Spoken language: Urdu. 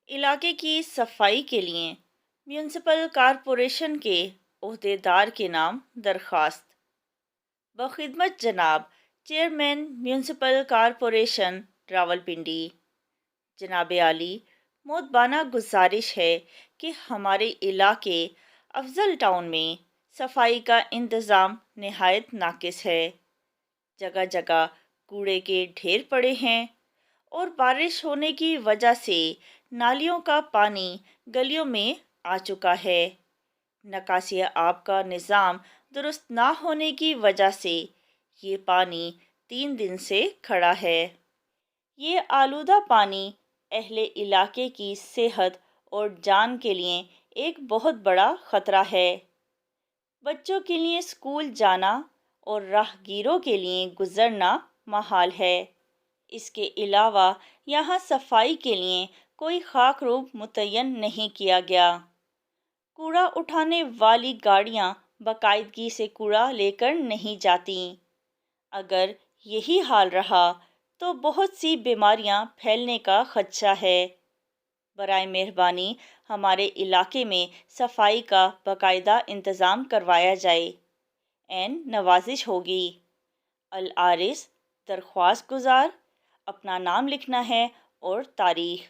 علاقے کی صفائی کے لیے میونسپل کارپوریشن کے عہدیدار کے نام درخواست بخدمت جناب چیئرمین میونسپل کارپوریشن راولپنڈی۔ جناب عالی، مودبانہ گزارش ہے کہ ہمارے علاقے افضل ٹاؤن میں صفائی کا انتظام نہایت ناقص ہے۔ جگہ جگہ کوڑے کے ڈھیر پڑے ہیں اور بارش ہونے کی وجہ سے نالیوں کا پانی گلیوں میں آ چکا ہے۔ نکاسی آب کا نظام درست نہ ہونے کی وجہ سے یہ پانی 3 دن سے کھڑا ہے۔ یہ آلودہ پانی اہل علاقے کی صحت اور جان کے لیے ایک بہت بڑا خطرہ ہے۔ بچوں کے لیے اسکول جانا اور راہگیروں کے لیے گزرنا محال ہے۔ اس کے علاوہ یہاں صفائی کے لیے کوئی خاک روب متعین نہیں کیا گیا۔ کوڑا اٹھانے والی گاڑیاں باقاعدگی سے کوڑا لے کر نہیں جاتیں۔ اگر یہی حال رہا تو بہت سی بیماریاں پھیلنے کا خدشہ ہے۔ برائے مہربانی ہمارے علاقے میں صفائی کا باقاعدہ انتظام کروایا جائے۔ عین نوازش ہوگی۔ العارض درخواست گزار، اپنا نام لکھنا ہے اور تاریخ۔